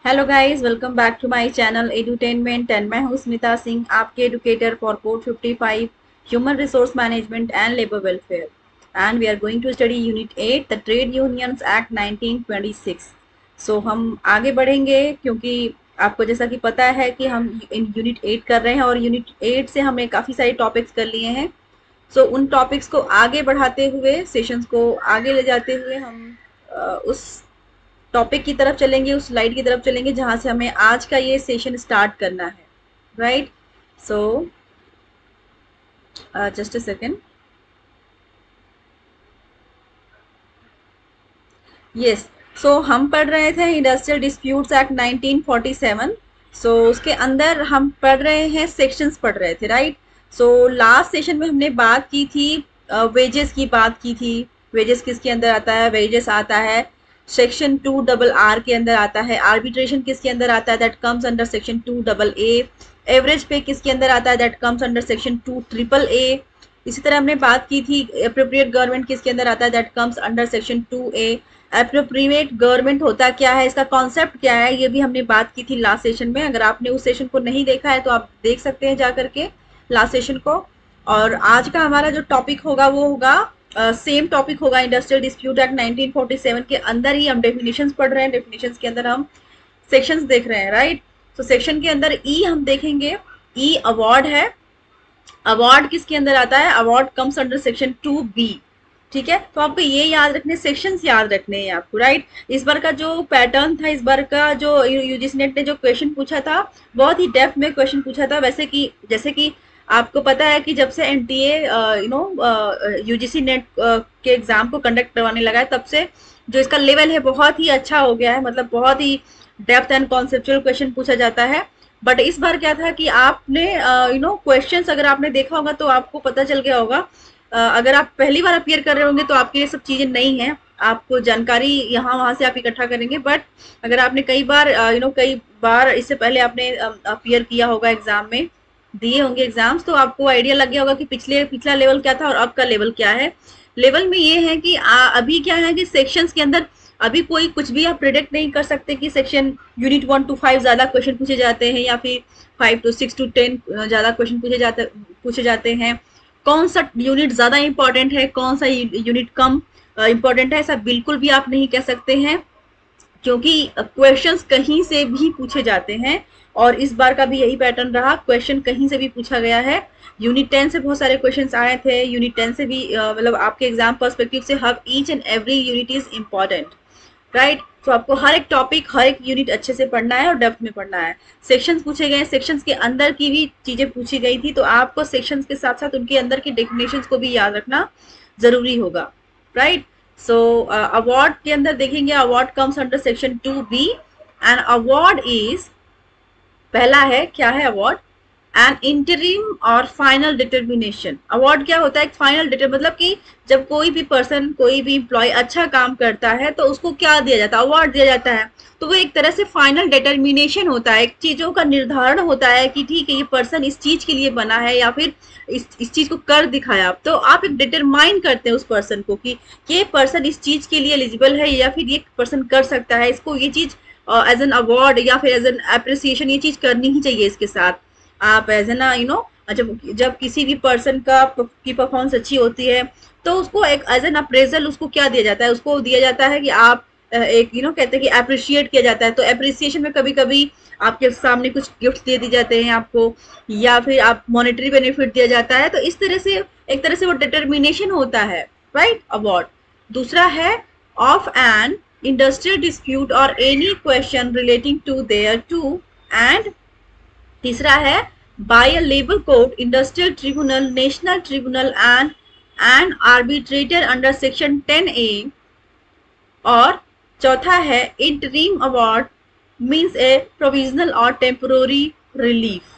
Hello guys, welcome back to my channel Edutainment and मैं हूं स्मिता सिंह, आपके educator for code 55 human resource management and labour welfare. And we are going to study unit 8 the trade unions act 1926। So हम आगे बढ़ेंगे क्योंकि आपको जैसा कि पता है कि हम इन यूनिट 8 कर रहे हैं और यूनिट 8 से हमने काफ़ी सारे टॉपिक्स कर लिए हैं। सो उन टॉपिक्स को आगे बढ़ाते हुए, सेशंस को आगे ले जाते हुए हम उस टॉपिक की तरफ चलेंगे, उस स्लाइड की तरफ चलेंगे जहां से हमें आज का ये सेशन स्टार्ट करना है। Right, so just a second. Yes, so हम पढ़ रहे थे इंडस्ट्रियल डिस्प्यूट्स एक्ट 1947। सो उसके अंदर हम पढ़ रहे हैं, सेक्शंस पढ़ रहे थे। राइट, सो लास्ट सेशन में हमने बात की थी, वेजेस की बात की थी। वेजेस किसके अंदर आता है? वेजेस आता है सेक्शन 2 RR के अंदर आता है। आर्बिट्रेशन किसके अंदर आता है? That comes under section 2AA। Average पे किसके अंदर आता है? That comes under section 2AAA। इसी तरह हमने बात की थी अप्रोप्रिएट गवर्नमेंट किसके अंदर आता है? That comes under section 2A। Appropriate government होता क्या है, इसका कॉन्सेप्ट क्या है, ये भी हमने बात की थी लास्ट सेशन में। अगर आपने उस सेशन को नहीं देखा है तो आप देख सकते हैं जा करके लास्ट सेशन को। और आज का हमारा जो टॉपिक होगा वो होगा सेम टॉपिक होगा, इंडस्ट्रियल डिस्प्यूट एक्ट 1947 के अंदर ही हम डेफिनेशंस पढ़ रहे हैं। डेफिनेशंस के अंदर हम सेक्शंस देख रहे हैं। राइट, तो सेक्शन के अंदर ई हम देखेंगे। ई अवार्ड है। अवार्ड किसके अंदर आता है? Award comes under section 2B। ठीक है, तो आपको ये याद रखने, सेक्शंस याद रखने हैं आपको। राइट, इस बार का जो पैटर्न था, इस बार का जो यूजीसी नेट ने जो क्वेश्चन पूछा था, बहुत ही डेप्थ में क्वेश्चन पूछा था। वैसे कि जैसे कि आपको पता है कि जब से एनटीए यूजीसी नेट के एग्जाम को कंडक्ट करवाने लगा है, तब से जो इसका लेवल है बहुत ही अच्छा हो गया है। मतलब बहुत ही डेप्थ एंड कॉन्सेप्चुअल क्वेश्चन पूछा जाता है। बट इस बार क्या था कि आपने क्वेश्चंस अगर आपने देखा होगा तो आपको पता चल गया होगा। अगर आप पहली बार अपियर कर रहे होंगे तो आपके ये सब चीजें नहीं है, आपको जानकारी यहाँ वहां से आप इकट्ठा करेंगे। बट अगर आपने कई बार इससे पहले आपने अपियर किया होगा, एग्जाम में दिए होंगे एग्जाम्स, तो आपको आइडिया लग गया होगा कि पिछला लेवल क्या था और अब का लेवल क्या है। लेवल में ये है कि अभी क्या है कि सेक्शंस के अंदर अभी कोई कुछ भी आप प्रिडिक्ट नहीं कर सकते कि सेक्शन यूनिट 1 to 5 ज्यादा क्वेश्चन पूछे जाते हैं या फिर 5 to 6 to 10 ज्यादा क्वेश्चन पूछे जाते हैं। कौन सा यूनिट ज्यादा इंपॉर्टेंट है, कौन सा यूनिट कम इंपॉर्टेंट है, ऐसा बिल्कुल भी आप नहीं कह सकते हैं, क्योंकि क्वेश्चंस कहीं से भी पूछे जाते हैं। और इस बार का भी यही पैटर्न रहा, क्वेश्चन कहीं से भी पूछा गया है। यूनिट 10 से बहुत सारे क्वेश्चंस आए थे। यूनिट 10 से भी मतलब आपके एग्जाम पर्सपेक्टिव से हर each and every unit is important. Right, तो आपको हर एक टॉपिक, हर एक यूनिट अच्छे से पढ़ना है और डेप्थ में पढ़ना है। सेक्शंस पूछे गए, सेक्शंस के अंदर की भी चीजें पूछी गई थी, तो आपको सेक्शंस के साथ साथ उनके अंदर की डेफिनेशंस को भी याद रखना जरूरी होगा। राइट, सो अवार्ड के अंदर देखेंगे, award comes under section 2B and award is, पहला है क्या है अवार्ड? एन इंटरिम और फाइनल डिटर्मिनेशन। अवार्ड क्या होता है? एक फाइनल मतलब कि जब कोई भी पर्सन, कोई भी एम्प्लॉय अच्छा काम करता है तो उसको क्या दिया जाता है? अवार्ड दिया जाता है। तो वो एक तरह से फाइनल डिटर्मिनेशन होता है, एक चीजों का निर्धारण होता है कि ठीक है ये पर्सन इस चीज के लिए बना है या फिर इस चीज को कर दिखाया। तो आप एक डिटरमाइन करते हैं उस पर्सन को कि ये पर्सन इस चीज के लिए एलिजिबल है या फिर ये पर्सन कर सकता है, इसको ये चीज एज एन अवार्ड या फिर एज एन अप्रिसिएशन ये चीज करनी ही चाहिए इसके साथ। आप एज एन जब किसी भी पर्सन की परफॉर्मेंस अच्छी होती है तो उसको एक एज एन अप्रेजल उसको क्या दिया जाता है? उसको दिया जाता है कि आप एक कहते हैं कि अप्रिशिएट किया जाता है। तो अप्रिसिएशन में कभी कभी आपके सामने कुछ गिफ्ट दे दी जाते हैं आपको, या फिर आप मॉनेटरी बेनिफिट दिया जाता है। तो इस तरह से एक तरह से वो डिटर्मिनेशन होता है। Right, award. दूसरा है ऑफ एन इंडस्ट्रियल डिस्प्यूट और any question relating to thereto. And तीसरा है by a labour court, industrial tribunal, national tribunal and arbitrator under section 10A। और चौथा है interim award means a provisional और temporary relief.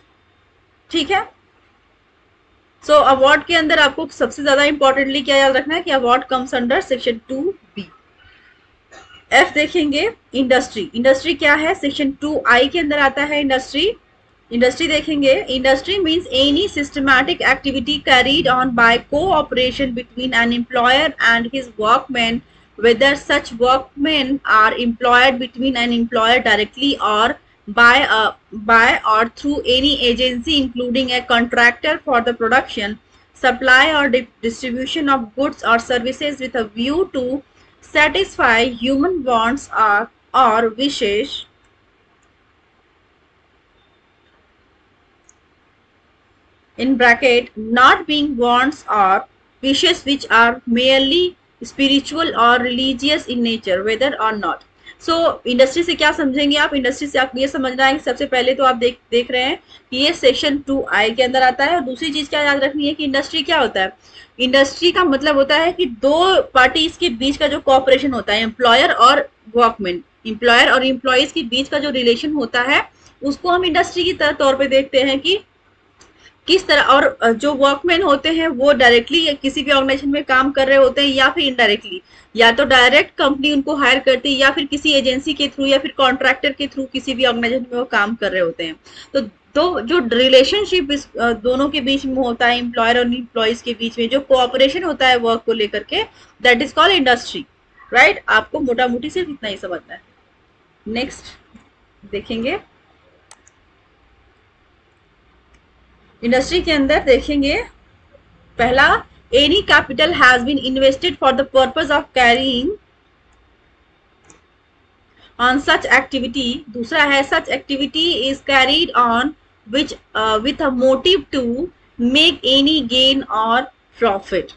ठीक है, सो award के अंदर आपको सबसे ज्यादा इंपॉर्टेंटली क्या याद रखना है कि award comes under section 2B। F देखेंगे, इंडस्ट्री। इंडस्ट्री क्या है? सेक्शन 2I के अंदर आता है इंडस्ट्री। इंडस्ट्री देखेंगे, industry means any systematic activity carried on by cooperation between an employer and his workman whether such workmen are employed between an employer directly or by or through any agency, including a contractor for the production, supply or distribution of goods or services with a view to satisfy human wants or wishes, in bracket, not being wants or wishes which are merely spiritual or religious in nature, whether or not. So industry से क्या समझेंगे आप? Industry से आप ये समझना है कि सबसे पहले तो आप देख रहे हैं कि ये सेक्शन 2I के अंदर आता है। और दूसरी चीज क्या याद रखनी है कि इंडस्ट्री क्या होता है? इंडस्ट्री का मतलब होता है कि दो पार्टीज के बीच का जो कॉपरेशन होता है, एम्प्लॉयर और वर्कमैन, एम्प्लॉयर और एम्प्लॉयज के बीच का जो रिलेशन होता है, उसको हम इंडस्ट्री की तौर पे देखते हैं कि किस तरह। और जो वर्कमैन होते हैं वो डायरेक्टली किसी भी ऑर्गेनाइजेशन में काम कर रहे होते हैं या फिर इनडायरेक्टली, या तो डायरेक्ट कंपनी उनको हायर करती है या फिर किसी एजेंसी के थ्रू या फिर कॉन्ट्रैक्टर के थ्रू किसी भी ऑर्गेनाइजेशन में वो काम कर रहे होते हैं। तो जो रिलेशनशिप इस दोनों के बीच में होता है, एम्प्लॉयर और एम्प्लॉयज के बीच में जो कोऑपरेशन होता है वर्क को लेकर के, that is called industry, right. आपको मोटा मोटी सिर्फ इतना ही समझना है। नेक्स्ट देखेंगे, इंडस्ट्री के अंदर देखेंगे पहला, any capital has been invested for the purpose of carrying on such activity. दूसरा है, such activity is carried on which with a motive to make any gain और प्रॉफिट।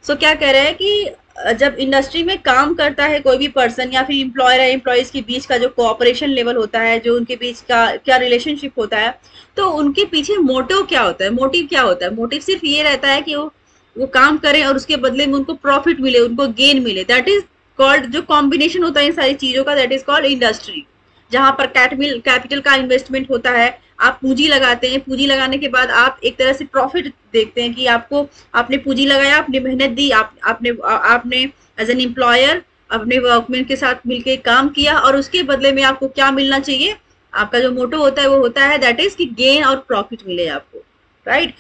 सो क्या कह रहे हैं कि जब इंडस्ट्री में काम करता है कोई भी पर्सन या फिर एम्प्लॉयर है, एम्प्लॉयज के बीच का जो कोऑपरेशन लेवल होता है, जो उनके बीच का क्या रिलेशनशिप होता है, तो उनके पीछे मोटिव क्या होता है, मोटिव क्या होता है? मोटिव सिर्फ ये रहता है कि वो काम करें और उसके बदले में उनको प्रॉफिट मिले, उनको गेन मिले। दैट इज कॉल्ड, जो कॉम्बिनेशन होता है इन सारी चीजों का, दैट इज कॉल्ड इंडस्ट्री। जहां पर कैपिटल का इन्वेस्टमेंट होता है, आप पूंजी लगाते हैं, पूंजी लगाने के बाद आप एक तरह से प्रॉफिट देखते हैं कि आपने पूंजी लगाया, आपने मेहनत दी, आपने एज एन एम्प्लॉयर अपने वर्कमैन के साथ मिलकर काम किया और उसके बदले में आपको क्या मिलना चाहिए? आपका जो मोटो होता है वो होता है दैट इज कि गेन और प्रॉफिट मिले आपको, राइट।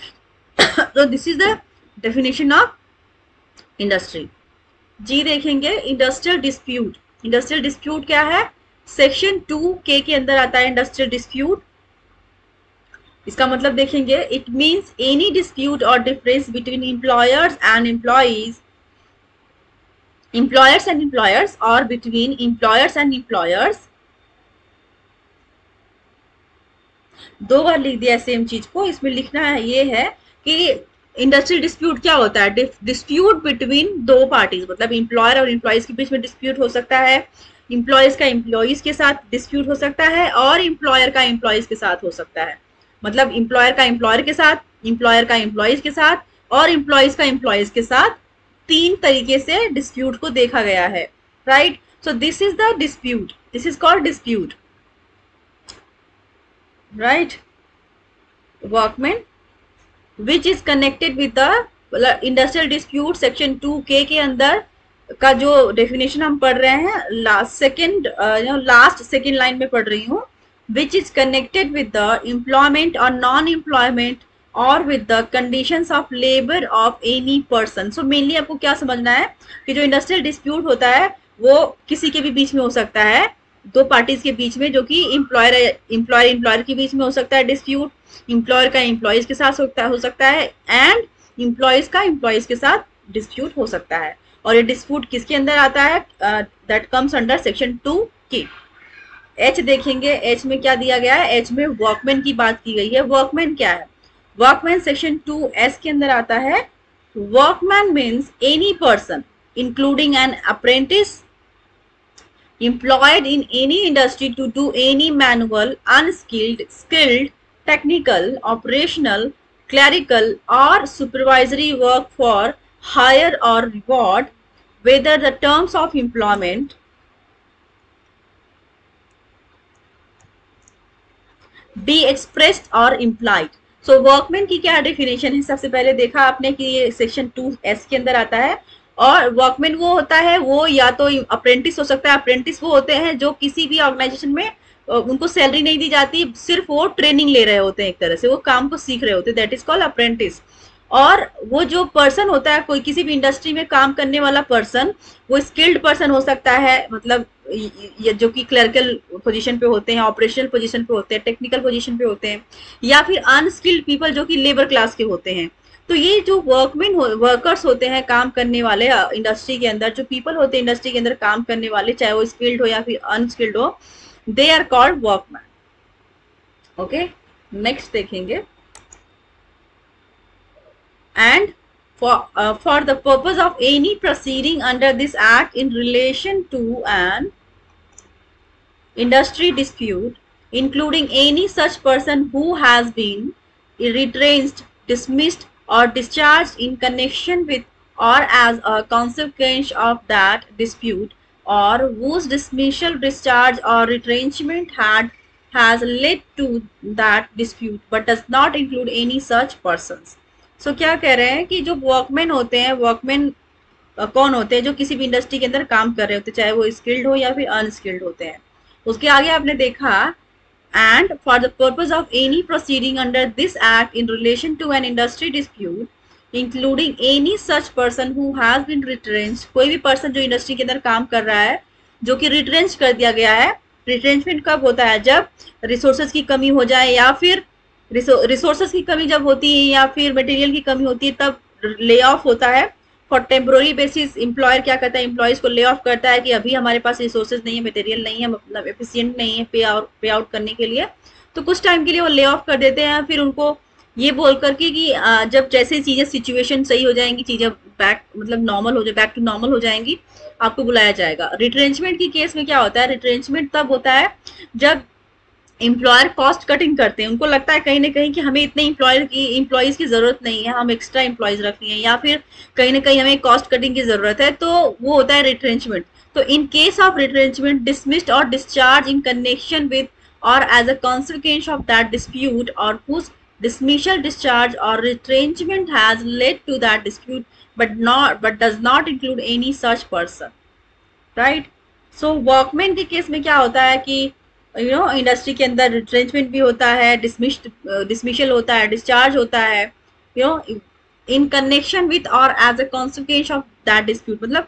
तो this is the definition of industry. G देखेंगे, इंडस्ट्रियल डिस्प्यूट। इंडस्ट्रियल डिस्प्यूट क्या है? सेक्शन 2K के अंदर आता है इंडस्ट्रियल डिस्प्यूट। इसका मतलब देखेंगे, इट मीन्स एनी डिस्प्यूट और difference between employers and employers और बिटवीन एम्प्लॉयर्स एंड एम्प्लॉयर्स। दो बार लिख दिया सेम चीज को। इसमें लिखना है ये है कि इंडस्ट्रियल डिस्प्यूट क्या होता है? डिस्प्यूट बिटवीन दो पार्टीज, मतलब एम्प्लॉयर और एम्प्लॉयज के बीच में डिस्प्यूट हो सकता है, एम्प्लॉयज का एम्प्लॉयज के साथ डिस्प्यूट हो सकता है, और एम्प्लॉयर का एम्प्लॉयज के साथ हो सकता है। मतलब एम्प्लॉयर का एम्प्लॉयर के साथ, एम्प्लॉयर का एम्प्लॉयज के साथ और एम्प्लॉयज का एम्प्लॉयज के साथ, तीन तरीके से डिस्प्यूट को देखा गया है, right. So this is the dispute, this is called dispute, right. Workman which is connected with the industrial dispute section 2K के अंदर का जो डेफिनेशन हम पढ़ रहे हैं, लास्ट सेकेंड लाइन में पढ़ रही हूँ, which is connected with the employment or non-employment or with the conditions of labor of any person। So mainly आपको क्या समझना है कि जो इंडस्ट्रियल डिस्प्यूट होता है वो किसी के भी बीच में हो सकता है, दो पार्टीज के बीच में, जो कि एम्प्लॉयर के बीच में हो सकता है डिस्प्यूट, एम्प्लॉयर का एम्प्लॉयज के साथ हो सकता है एंड एम्प्लॉयज का एम्प्लॉयज के साथ डिस्प्यूट हो सकता है। और ये डिस्प्यूट किसके अंदर आता है? That comes under section 2K। H देखेंगे, H में क्या दिया गया है? H में वर्कमैन की बात की गई है। वर्कमैन क्या है? वर्कमैन सेक्शन 2S के अंदर आता है। Workman means any person including an apprentice employed in any industry to do any manual, unskilled, skilled, technical, operational, clerical or supervisory work for hire or reward, whether the terms of employment be expressed or implied। So workman की क्या definition है? सबसे पहले देखा आपने कि ये section 2S के अंदर आता है। और वर्कमैन वो होता है, वो या तो अप्रेंटिस हो सकता है। अप्रेंटिस वो होते हैं जो किसी भी ऑर्गेनाइजेशन में उनको सैलरी नहीं दी जाती, सिर्फ वो ट्रेनिंग ले रहे होते हैं, एक तरह से वो काम को सीख रहे होते हैं, दैट इज कॉल्ड अप्रेंटिस। और वो जो पर्सन होता है, कोई किसी भी इंडस्ट्री में काम करने वाला पर्सन, वो स्किल्ड पर्सन हो सकता है, मतलब ये जो कि क्लर्कल पोजीशन पे होते हैं, ऑपरेशनल पोजीशन पे होते हैं, टेक्निकल पोजीशन पे होते हैं, या फिर अनस्किल्ड पीपल जो कि लेबर क्लास के होते हैं। तो ये जो वर्कर्स होते हैं, काम करने वाले इंडस्ट्री के अंदर, जो पीपल होते हैं इंडस्ट्री के अंदर काम करने वाले, चाहे वो स्किल्ड हो या फिर अनस्किल्ड हो, they are called workman. Okay, next देखेंगे। And for the purpose of any proceeding under this act in relation to an industry dispute, including any such person who has been retrenched, dismissed, or discharged in connection with or as a consequence of that dispute, or whose dismissal, discharge, or retrenchment has led to that dispute, but does not include any such persons. सो क्या कह रहे हैं कि जो workman होते हैं, workman कौन होते हैं, जो किसी भी इंडस्ट्री के अंदर काम कर रहे होते हैं, चाहे वो स्किल्ड हो या फिर अनस्किल्ड होते हैं। उसके आगे आपने देखा, and for the purpose of any proceeding under this act in relation to an industry dispute including any such person who has been retrenched, कोई भी पर्सन जो इंडस्ट्री के अंदर काम कर रहा है जो कि रिट्रेंच कर दिया गया है। रिट्रेंचमेंट कब होता है? जब रिसोर्सेज की कमी हो जाए, या फिर रिसोर्सेज की कमी जब होती है, या फिर मटेरियल की कमी होती है, तब ले ऑफ होता है। फॉर टेम्पोररी बेसिस एम्प्लॉयर क्या करता है, एम्प्लॉयज को ले ऑफ करता है कि अभी हमारे पास रिसोर्सेज नहीं है, मटेरियल नहीं है, मतलब एफिशिएंट नहीं है पे आउट करने के लिए, तो कुछ टाइम के लिए वो ले ऑफ कर देते हैं। फिर उनको ये बोल करके कि जब जैसे चीजें सिचुएशन सही हो जाएंगी, चीजें बैक मतलब नॉर्मल हो जाए, बैक टू नॉर्मल हो जाएंगी, आपको बुलाया जाएगा। रिट्रेंचमेंट की केस में क्या होता है? रिट्रेंचमेंट तब होता है जब एम्प्लॉयर कॉस्ट कटिंग करते हैं, उनको लगता है कहीं ना कहीं कि हमें इतने एम्प्लॉयज की जरूरत नहीं है, हम एक्स्ट्रा एम्प्लॉयज रख लिए हैं, या फिर कहीं ना कहीं हमें कॉस्ट कटिंग की जरूरत है, तो वो होता है रिट्रेंचमेंट। तो in case of retrenchment, dismissed और डिस्चार्ज इन कनेक्शन विद और as a consequence of that dispute, और whose dismissal, discharge, or retrenchment has led to that dispute, but does not include any such person, right? So workman के case में क्या होता है कि industry के अंदर रिट्रेंचमेंट भी होता है, डिसमिशल होता है, डिस्चार्ज होता है, इन कनेक्शन विथ और as a consequence of that dispute, मतलब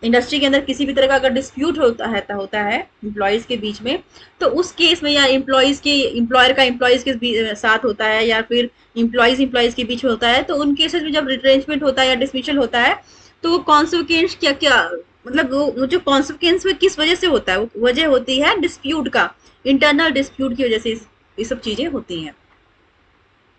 इंडस्ट्री के अंदर किसी भी तरह का अगर डिस्प्यूट होता है एम्प्लॉयज के बीच में, तो उस केस में, या एम्प्लॉयर का एम्प्लॉयज के साथ होता है, या फिर एम्प्लॉयज के बीच में होता है, तो उन केसेस में जब रिट्रेंचमेंट होता है या डिसमिशल होता है, तो वो कॉन्सिक्वेंस क्या मतलब वो जो कॉन्सिक्वेंस में किस वजह से होता है, वजह होती है डिस्प्यूट का, इंटरनल डिस्प्यूट की वजह से ये सब चीजें होती हैं।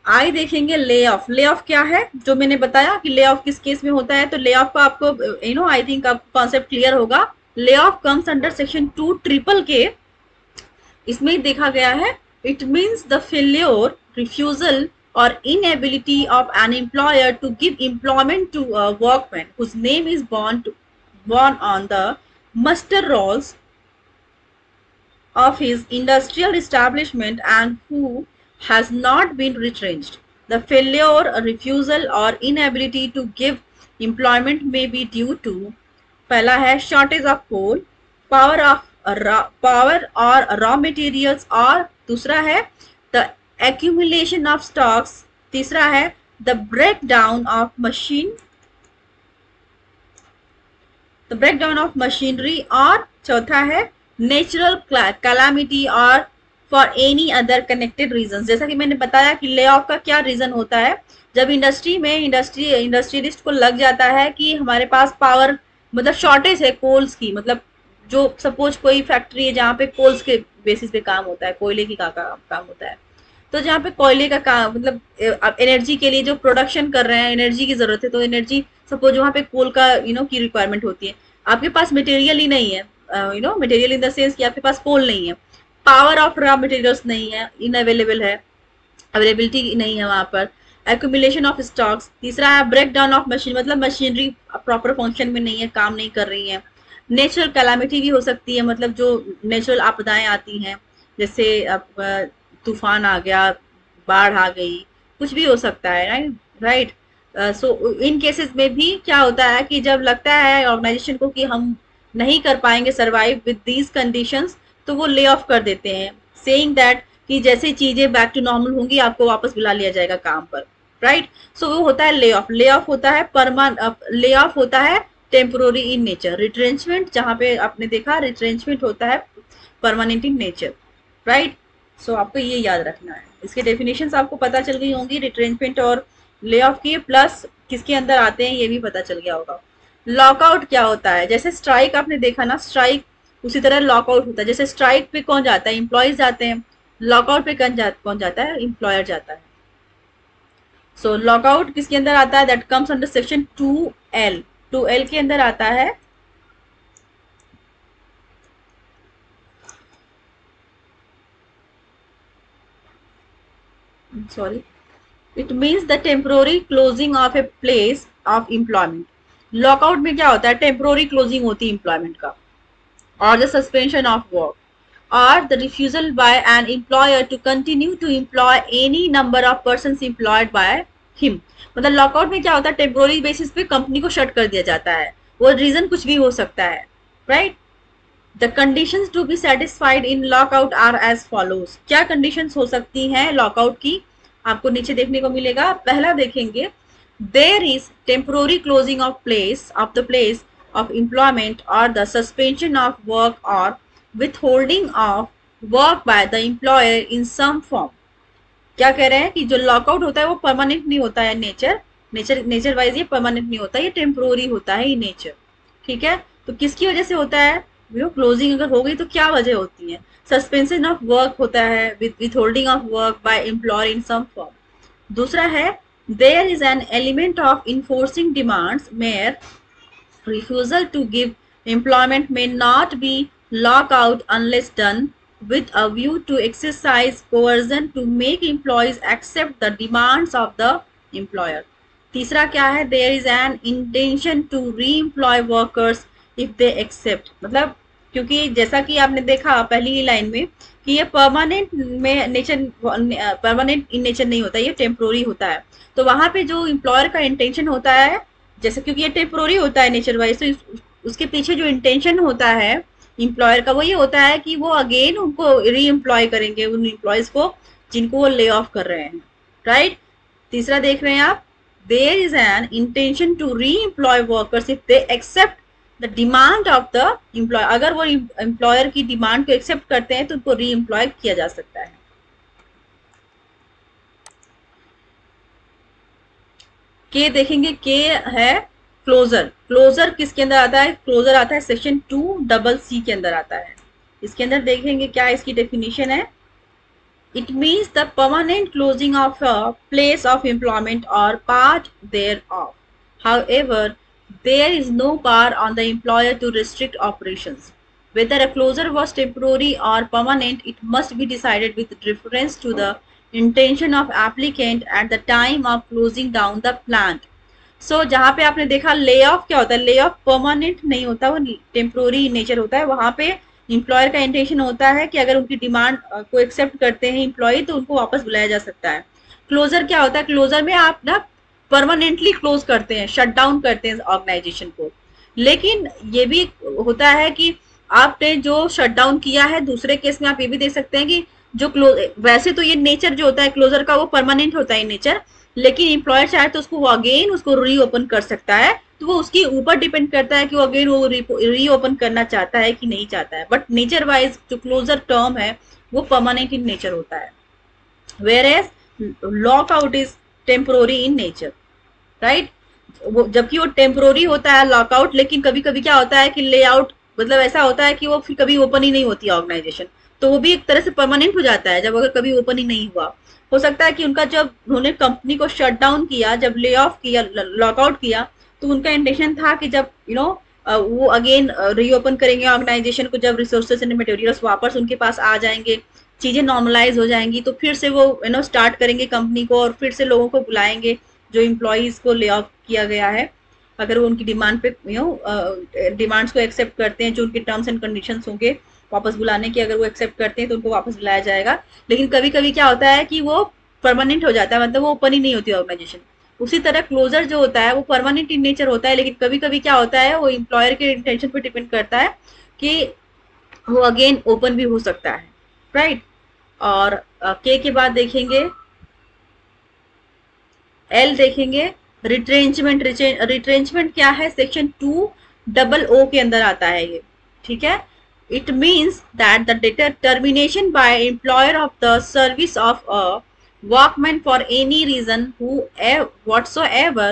आई देखेंगे ले ऑफ। ले ऑफ क्या है, जो मैंने बताया कि ले ऑफ किस केस में होता है, तो ले ऑफ का आपको आई थिंक आपको कॉन्सेप्ट क्लियर होगा। Lay off comes under section 2 इसमें देखा गया है, it means the failure, refusal or inability of an employer to give employment to a workman whose name is born on the muster rolls of his industrial establishment and who has not been retrenched. The failure, refusal or inability to give employment may be due to, पहला है shortage of coal, power or raw materials, और दूसरा है the accumulation of stocks, तीसरा है the breakdown of machinery, और चौथा है नेचुरल कैलामिटी और for any other connected reason. जैसा कि मैंने बताया कि ले ऑफ का क्या रीजन होता है, जब इंडस्ट्री में इंडस्ट्रियलिस्ट को लग जाता है कि हमारे पास पावर मतलब शॉर्टेज है कोल्स की, मतलब जो सपोज कोई फैक्ट्री है जहाँ पे कोल्स के बेसिस पे काम होता है, कोयले की काम होता है, तो जहाँ पे कोयले का काम मतलब एनर्जी के लिए जो प्रोडक्शन कर रहे हैं, एनर्जी की जरूरत है, तो एनर्जी सपोज वहाँ पे कोल का की रिक्वायरमेंट होती है, आपके पास मटेरियल ही नहीं है, मटेरियल इन द सेंस कि आपके पास कोल नहीं है, पावर ऑफ रॉ मटेरियल्स नहीं है, इनअवेलेबल है, अवेलेबिलिटी नहीं है वहाँ पर, एक्यूमुलेशन ऑफ स्टॉक्स, तीसरा है ब्रेक डाउन ऑफ मशीन, मतलब मशीनरी प्रॉपर फंक्शन में नहीं है, काम नहीं कर रही है, नेचुरल कैलामिटी भी हो सकती है, मतलब जो नेचुरल आपदाएं आती हैं, जैसे तूफान आ गया, बाढ़ आ गई, कुछ भी हो सकता है, राइट। सो इन केसेस में भी क्या होता है कि जब लगता है ऑर्गेनाइजेशन को कि हम नहीं कर पाएंगे सर्वाइव विद दीज कंडीशंस, तो वो ले ऑफ कर देते हैं, सेइंग दैट कि जैसे चीजें बैक टू नॉर्मल होंगी आपको वापस बुला लिया जाएगा काम पर। राइट। सो वो होता है ले ऑफ, ले ऑफ होता है ले ऑफ होता है टेम्पोररी इन नेचर। रिट्रेंचमेंट, जहां पे आपने देखा रिट्रेंचमेंट होता है परमानेंट इन नेचर, राइट। सो आपको ये याद रखना है। इसके डेफिनेशंस आपको पता चल गई होंगी, रिट्रेंचमेंट और ले ऑफ की, प्लस किसके अंदर आते हैं ये भी पता चल गया होगा। लॉकआउट क्या होता है, जैसे स्ट्राइक आपने देखा ना, स्ट्राइक उसी तरह लॉकआउट होता है। जैसे स्ट्राइक पे कौन जाता है, एम्प्लॉयज जाते हैं। लॉकआउट पे कौन जाता है, एम्प्लॉयर जाता है। सो लॉकआउट किसके अंदर आता है, that comes under section 2L, 2L के अंदर आता है। Sorry, it means the temporary closing of a place of employment. Lockout में क्या होता है, टेम्पोररी क्लोजिंग होती है एम्प्लॉयमेंट का, or the suspension of work, or the refusal by an employer to continue to employ any number of persons employed by him। मतलब lockout में क्या होता है, टेम्पोररी बेसिस पे कंपनी को शट कर दिया जाता है, वो रीजन कुछ भी हो सकता है, right. The conditions to be satisfied in lockout are as follows. क्या कंडीशंस हो सकती हैं लॉकआउट की, आपको नीचे देखने को मिलेगा। पहला देखेंगे, there is temporary closing of the place of employment or the suspension of work or withholding of work by the employer in some form। क्या कह रहे हैं कि जो लॉकआउट होता है वो परमानेंट नहीं होता है, नेचर वाइज ये परमानेंट नहीं होता, ये टेम्पोररी होता है नेचर, ठीक है। तो किसकी वजह से होता है, क्लोजिंग अगर हो गई तो क्या वजह होती है, सस्पेंशन ऑफ वर्क होता है, withholding of work by employer in some form. दूसरा है, there is an element of enforcing demands mere refusal to give employment may not be lockout unless done with a view to exercise coercion to make employees accept the demands of the employer। तीसरा क्या है, there is an intention to re-employ workers if they accept। मतलब क्योंकि जैसा कि आपने देखा पहली लाइन में कि ये परमानेंट इन नेचर नहीं होता, ये टेम्पोररी होता है। तो वहां पे जो एम्प्लॉयर का इंटेंशन होता है, जैसे क्योंकि ये टेम्पोररी होता है नेचर वाइज, तो उसके पीछे जो इंटेंशन होता है एम्प्लॉयर का वो ये होता है कि वो अगेन उनको री एम्प्लॉय करेंगे, उन एम्प्लॉयज को जिनको वो ले ऑफ कर रहे हैं, राइट। तीसरा देख रहे हैं आप, there is an intention to reemploy workers if they accept the demand of the employ. अगर वो एम्प्लॉयर की डिमांड को एक्सेप्ट करते हैं तो उनको री एम्प्लॉय किया जा सकता है। के देखेंगे, के है क्लोजर। क्लोजर किसके अंदर आता है, क्लोजर आता है सेक्शन 2CC के अंदर आता है। इसके अंदर देखेंगे क्या इसकी डेफिनेशन है, it means the permanent closing of a place of employment or part thereof. However there is no power on the employer to restrict operations. whether a closure was temporary or permanent, it must be decided with reference to the intention of applicant at the time of closing down the plant। so जहाँ पे आपने देखा lay off क्या होता है, lay off permanent नहीं होता, वो टेम्पोररी नेचर होता है। वहां पे एम्प्लॉयर का इंटेंशन होता है कि अगर उनकी डिमांड को एक्सेप्ट करते हैं एम्प्लॉय तो उनको वापस बुलाया जा सकता है। क्लोजर क्या होता है, क्लोजर में आप ना परमानेंटली क्लोज करते हैं, शट डाउन करते हैं ऑर्गेनाइजेशन को। लेकिन ये भी होता है कि आपने जो शट डाउन किया है, दूसरे केस में आप ये भी देख सकते हैं कि जो वैसे तो ये नेचर जो होता है क्लोजर का वो परमानेंट होता है नेचर, लेकिन एम्प्लॉयर चाहे तो उसको अगेन उसको रीओपन कर सकता है। तो वो उसके ऊपर डिपेंड करता है कि वो अगेन वो रीओपन करना चाहता है कि नहीं चाहता है। बट नेचर वाइज जो क्लोजर टर्म है वो परमानेंट इन नेचर होता है, whereas lockout is temporary in nature, right. जबकि वो टेम्पोररी होता है लॉकआउट, लेकिन कभी कभी क्या होता है कि लेआउट मतलब ऐसा होता है कि वो फिर कभी ओपन ही नहीं होती ऑर्गेनाइजेशन, तो वो भी एक तरह से परमानेंट हो जाता है। जब अगर कभी ओपन ही नहीं हुआ, हो सकता है कि उनका जब उन्होंने कंपनी को शट डाउन किया, जब ले ऑफ किया, लॉकआउट किया, तो उनका इंटेंशन था कि जब वो अगेन रीओपन करेंगे ऑर्गेनाइजेशन को, जब रिसोर्सेज एंड मटेरियल्स वापस उनके पास आ जाएंगे, चीजें नॉर्मलाइज हो जाएंगी, तो फिर से वो स्टार्ट करेंगे कंपनी को और फिर से लोगों को बुलाएंगे जो एम्प्लॉयज को ले ऑफ किया गया है। अगर वो उनकी डिमांड पे डिमांड्स को एक्सेप्ट करते हैं, जो उनके टर्म्स एंड कंडीशंस होंगे वापस बुलाने की, अगर वो एक्सेप्ट करते हैं तो उनको वापस बुलाया जाएगा। लेकिन कभी कभी क्या होता है कि वो परमानेंट हो जाता है, मतलब वो ओपन ही नहीं होती ऑर्गेनाइजेशन। उसी तरह क्लोजर जो होता है वो परमानेंट इन नेचर होता है, लेकिन कभी कभी क्या होता है वो एम्प्लॉयर के इंटेंशन पे डिपेंड करता है कि वो अगेन ओपन भी हो सकता है, राइट। और के बाद देखेंगे एल देखेंगे रिट्रेंचमेंट। रिट्रेंचमेंट क्या है, सेक्शन 2 के अंदर आता है ये, ठीक है। It means that the termination by employer of the service of a workman for any reason who whatsoever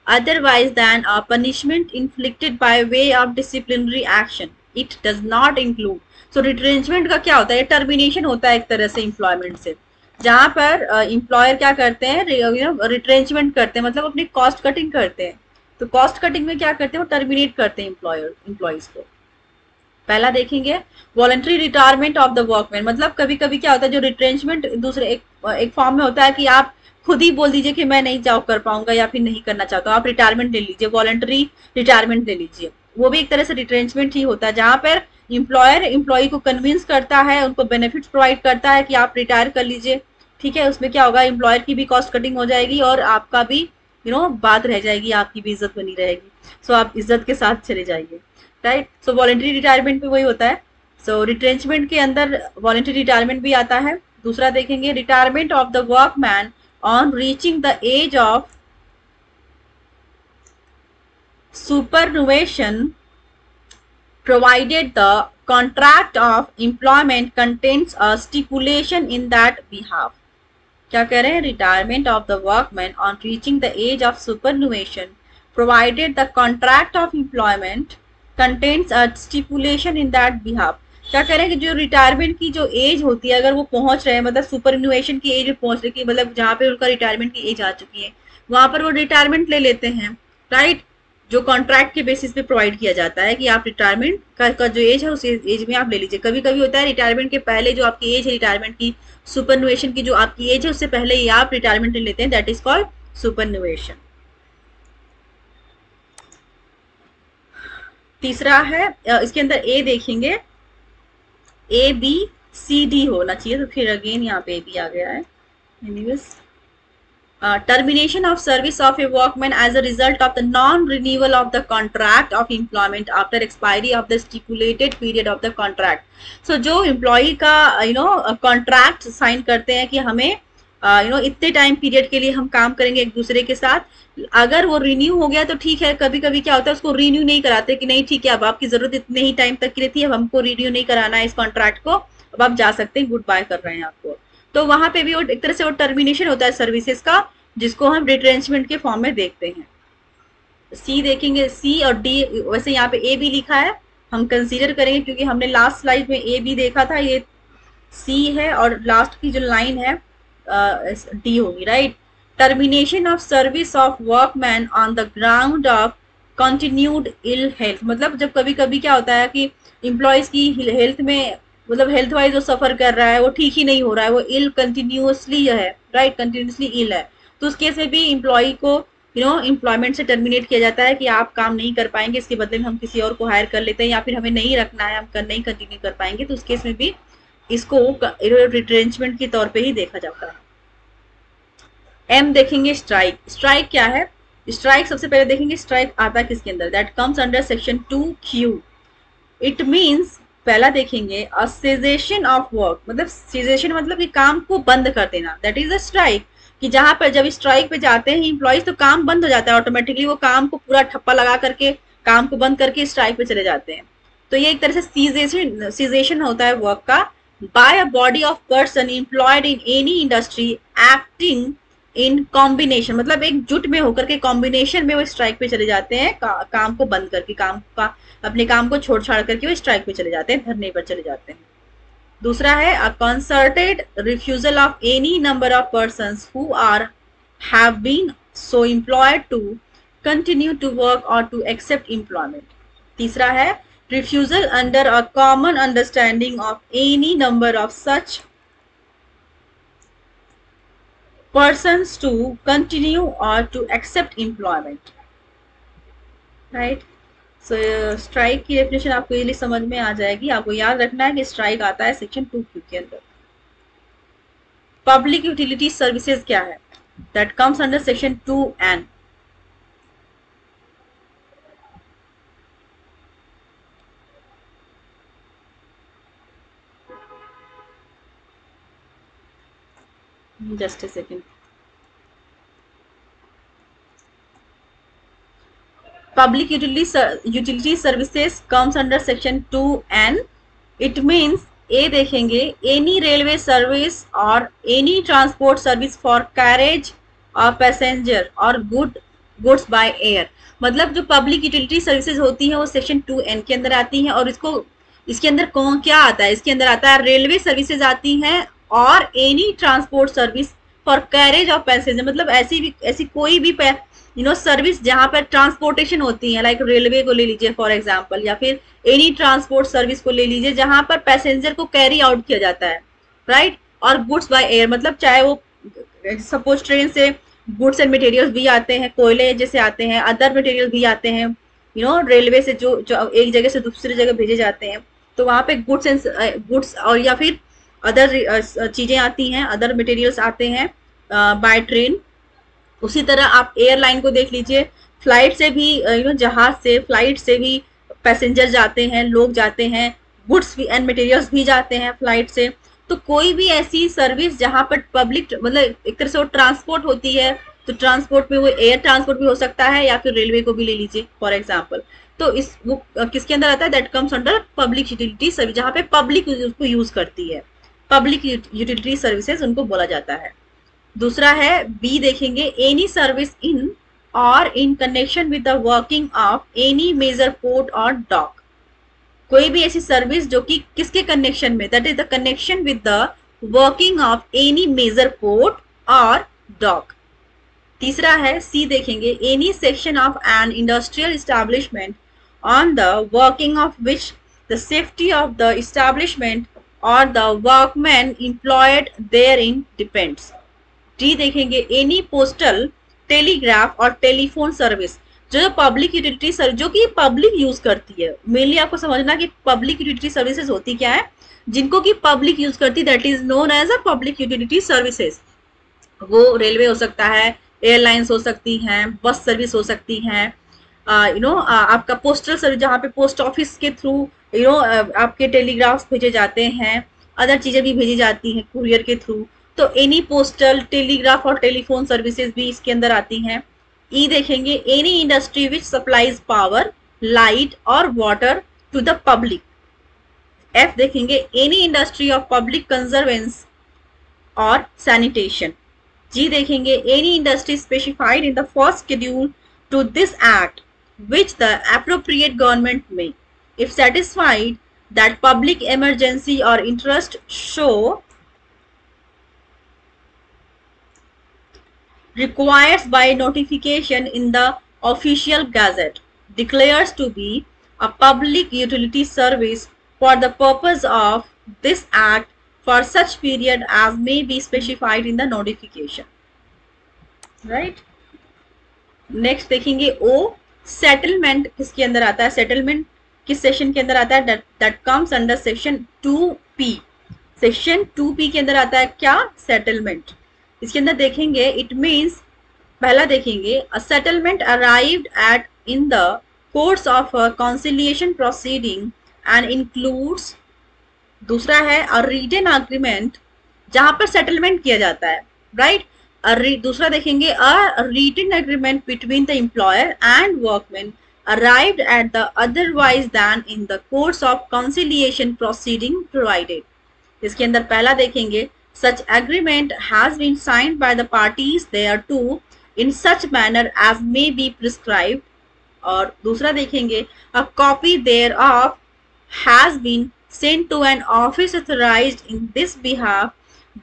otherwise than a punishment inflicted by way of disciplinary action. It does not include. So retrenchment का क्या होता है, termination होता है एक तरह से employment से, जहां पर एम्प्लॉयर क्या करते हैं, रिट्रेंचमेंट करते हैं, मतलब अपनी कॉस्ट कटिंग करते हैं। तो कॉस्ट कटिंग में क्या करते हैं, वो टर्मिनेट करते हैं एम्प्लॉयज को। पहला देखेंगे voluntary retirement of the workman, मतलब कभी कभी क्या होता है, जो रिट्रेंचमेंट दूसरे एक फॉर्म में होता है कि आप खुद ही बोल दीजिए कि मैं नहीं जॉब कर पाऊंगा या फिर नहीं करना चाहता हूँ, आप रिटायरमेंट ले लीजिए, वॉलंटरी रिटायरमेंट ले लीजिए। वो भी एक तरह से रिट्रेंचमेंट ही होता है, जहां पर एम्प्लॉयर एम्प्लॉय को कन्विंस करता है, उनको बेनिफिट्स प्रोवाइड करता है कि आप रिटायर कर लीजिए, ठीक है। उसमें क्या होगा, एम्प्लॉयर की भी कॉस्ट कटिंग हो जाएगी और आपका भी बात रह जाएगी, आपकी भी इज्जत बनी रहेगी। सो आप इज्जत के साथ चले जाइए, राइट। सो वॉलंटरी रिटायरमेंट भी वही होता है। सो रिट्रेंचमेंट के अंदर वॉलंटरी रिटायरमेंट भी आता है। दूसरा देखेंगे retirement of the workman on reaching the age of superannuation provided the contract of employment contains a stipulation in that behalf. क्या कह रहे हैं, retirement of the workman on reaching the age of superannuation provided the contract of employment contains a stipulation in that behalf. क्या कह रहे हैं कि जो रिटायरमेंट की जो एज होती है, अगर वो पहुंच रहे हैं, मतलब सुपरनुएशन की एज पहुंच रही है, मतलब जहां पे उनका रिटायरमेंट की एज आ चुकी है, वहां पर वो रिटायरमेंट ले लेते हैं, राइट। जो कॉन्ट्रैक्ट के बेसिस पे प्रोवाइड किया जाता है कि आप रिटायरमेंट का जो एज है उस एज में आप ले लीजिए। कभी कभी होता है रिटायरमेंट के पहले जो आपकी एज है रिटायरमेंट की, सुपरनुएशन की जो आपकी एज है उससे पहले ही आप रिटायरमेंट ले लेते हैं, दैट इज कॉल्ड सुपरनुएशन। तीसरा है इसके अंदर ए देखेंगे, ए बी सी डी होना चाहिए, तो फिर अगेन यहाँ पे ए बी आ गया है। Anyways termination of service of a workman as a result of the non-renewal of the contract of employment after expiry of the stipulated period of the contract. So जो employee का contract sign करते हैं कि हमें इतने time period के लिए हम काम करेंगे एक दूसरे के साथ, अगर वो रिन्यू हो गया तो ठीक है। कभी कभी क्या होता है, उसको रिन्यू नहीं कराते कि नहीं ठीक है, अब आपकी जरूरत इतने ही टाइम तक की रहती है, अब हमको रिन्यू नहीं कराना है इस कॉन्ट्रैक्ट को, अब आप जा सकते हैं, गुड बाय कर रहे हैं आपको। तो वहां पे भी वो एक तरह से वो टर्मिनेशन होता है सर्विसेज का, जिसको हम रिट्रेंचमेंट के फॉर्म में देखते हैं। सी देखेंगे, सी और डी, वैसे यहाँ पे ए बी लिखा है, हम कंसीडर करेंगे क्योंकि हमने लास्ट स्लाइड में ए बी देखा था, ये सी है और लास्ट की जो लाइन है डी होगी, राइट। Termination of service of workman on the ground of continued ill health, मतलब जब कभी कभी क्या होता है कि एम्प्लॉयज की हेल्थ में, मतलब हेल्थ वाइज जो सफर कर रहा है वो ठीक ही नहीं हो रहा है, वो इल कंटिन्यूसली है, राइट, कंटिन्यूसली इल है, तो उस केस में भी एम्प्लॉय को एम्प्लॉयमेंट से टर्मिनेट किया जाता है कि आप काम नहीं कर पाएंगे, इसके बदले में हम किसी और को हायर कर लेते हैं, या फिर हमें नहीं रखना है, हम नहीं कंटिन्यू कर पाएंगे, तो उस केस में भी इसको रिट्रेंचमेंट के तौर पे ही देखा जाता है। एम देखेंगे स्ट्राइक। स्ट्राइक क्या है, स्ट्राइक सबसे पहले देखेंगे स्ट्राइक आता है किसके अंदर, that comes under section 2Q। It means पहला देखेंगे अ सीजेशन ऑफ वर्क, मतलब सीजेशन मतलब कि काम को बंद कर देना, दैट इज अ स्ट्राइक। कि जहां पर जब स्ट्राइक पे जाते हैं एम्प्लॉयज तो काम बंद हो जाता है ऑटोमेटिकली, वो काम को पूरा ठप्पा लगा करके काम को बंद करके स्ट्राइक पे चले जाते हैं। तो ये एक तरह से सीजेशन होता है वर्क का by a body of person employed in any industry acting in combination, मतलब एक जुट में होकर के कॉम्बिनेशन में वो स्ट्राइक पे चले जाते हैं, काम को बंद करके, काम का अपने काम को छोड़ छाड़ करके वो स्ट्राइक पे चले जाते हैं, धरने पर चले जाते हैं। दूसरा है a concerted refusal of any number of persons who are have been so employed to continue to work or to accept employment. तीसरा है refusal under a common understanding of any number of such persons to continue or to accept employment, right। सो strike की definition आपको easily समझ में आ जाएगी, आपको याद रखना है कि स्ट्राइक आता है सेक्शन 2Q के अंदर। पब्लिक यूटिलिटी सर्विसेज क्या है, that comes under section 2N। Just a second. public utility services comes under section 2N. It means A देखेंगे any railway service or any transport service for carriage or passenger or goods by air. मतलब जो public utility services होती हैं वो section 2N के अंदर आती हैं, और इसके अंदर कौन क्या आता है, इसके अंदर आता है रेलवे सर्विसेज आती हैं और any transport service for carriage of passenger, मतलब ऐसी कोई भी सर्विस जहां पर ट्रांसपोर्टेशन होती है, लाइक रेलवे को ले लीजिए फॉर एग्जांपल, या फिर एनी ट्रांसपोर्ट सर्विस को ले लीजिए जहां पर पैसेंजर को कैरी आउट किया जाता है, राइट। और गुड्स बाय एयर मतलब चाहे वो सपोज ट्रेन से गुड्स एंड मटेरियल्स भी आते हैं, कोयले जैसे आते हैं, अदर मटेरियल भी आते हैं, रेलवे से जो एक जगह से दूसरी जगह भेजे जाते हैं, तो वहां पे गुड्स और या फिर अदर चीजें आती हैं, अदर मटेरियल्स आते हैं बाय ट्रेन। उसी तरह आप एयरलाइन को देख लीजिए, फ्लाइट से भी जहाज से, फ्लाइट से भी पैसेंजर जाते हैं, लोग जाते हैं, गुड्स भी एंड मटेरियल्स भी जाते हैं फ्लाइट से। तो कोई भी ऐसी सर्विस जहां पर पब्लिक मतलब एक तरह से वो ट्रांसपोर्ट होती है, तो ट्रांसपोर्ट में वो एयर ट्रांसपोर्ट भी हो सकता है या फिर रेलवे को भी ले लीजिए फॉर एग्जांपल, तो इस वो किसके अंदर आता है, that comes under public utility service, जहां पे पब्लिक उसको यूज करती है, पब्लिक यूटिलिटी सर्विसेज उनको बोला जाता है। दूसरा है बी देखेंगे, any service in or in connection with the working of any major port or dock, कोई भी ऐसी सर्विस जो कि किसके कनेक्शन में, that is the connection with the working of any major port or dock. तीसरा है सी देखेंगे, any section of an industrial establishment on the working of which the safety of the establishment or the workman employed therein depends. D देखेंगे, any postal, telegraph or telephone service, जो public utility service जो कि public use करती है, mainly आपको समझना कि public utility services होती क्या है, जिनको कि पब्लिक यूज करती है, that is known as a public utility services. वो रेलवे हो सकता है, एयरलाइंस हो सकती हैं, बस सर्विस हो सकती हैं, आपका पोस्टल सर्विस जहाँ पे पोस्ट ऑफिस के थ्रू आपके टेलीग्राफ भेजे जाते हैं, अदर चीजें भी भेजी जाती हैं कुरियर के थ्रू, तो any postal, telegraph or telephone services भी इसके अंदर आती हैं। ई देखेंगे, any industry which supplies power, light or water to the public. F देखेंगे, any industry of public conservancy or sanitation. G देखेंगे, any industry specified in the first schedule to this act which the appropriate government में, if satisfied that public emergency or interest show requires by notification in the official gazette, declares to be a public utility service for the purpose of this act for such period as may be specified in the notification, right। next देखेंगे ओ, settlement किसके अंदर आता है, settlement किस section के अंदर आता है, that comes under section 2P। Section 2P के अंदर आता है क्या, settlement। इसके अंदर देखेंगे, इट मीन्स पहला देखेंगे, a settlement arrived at in the course of a conciliation proceeding and includes. दूसरा है अ रिटन एग्रीमेंट, जहां पर सेटलमेंट किया जाता है, राइट। दूसरा देखेंगे, a written agreement between the employer and workman arrived at the otherwise than in the course of conciliation proceeding provided. इसके अंदर पहला देखेंगे, such agreement has been signed by the parties thereto in such manner as may be prescribed। और दूसरा देखेंगे, a copy thereof has been sent to an office authorized in this behalf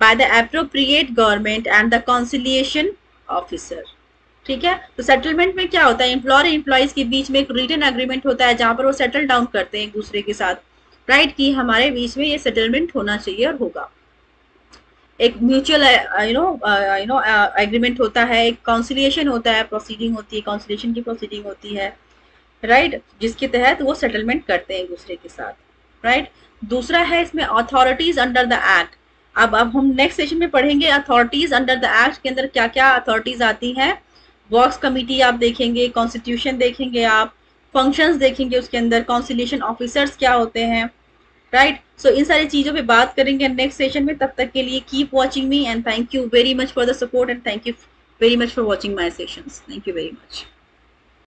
by the appropriate government and the conciliation officer। ठीक है, तो settlement में क्या होता है, एम्प्लॉयर एम्प्लॉइज के बीच में एक रिटन एग्रीमेंट होता है जहां पर वो सेटल डाउन करते हैं एक दूसरे के साथ, राइट, कि हमारे बीच में ये सेटलमेंट होना चाहिए और होगा। एक म्यूचुअल एग्रीमेंट होता है, एक काउंसिलिएशन होता है, प्रोसीडिंग होती है, काउंसिलिएशन की प्रोसीडिंग होती है, राइट, जिसके तहत वो सेटलमेंट करते हैं एक दूसरे के साथ, राइट। दूसरा है इसमें अथॉरिटीज अंडर द एक्ट। अब हम नेक्स्ट सेशन में पढ़ेंगे अथॉरिटीज अंडर द एक्ट के अंदर क्या क्या अथॉरिटीज आती हैं। वर्क्स कमिटी आप देखेंगे, कॉन्स्टिट्यूशन देखेंगे, आप फंक्शंस देखेंगे, उसके अंदर काउंसिलिएशन ऑफिसर्स क्या होते हैं, राइट। सो इन सारी चीजों पे बात करेंगे नेक्स्ट सेशन में। तब तक के लिए keep watching me and thank you very much for the support and thank you very much for watching my sessions. Thank you very much.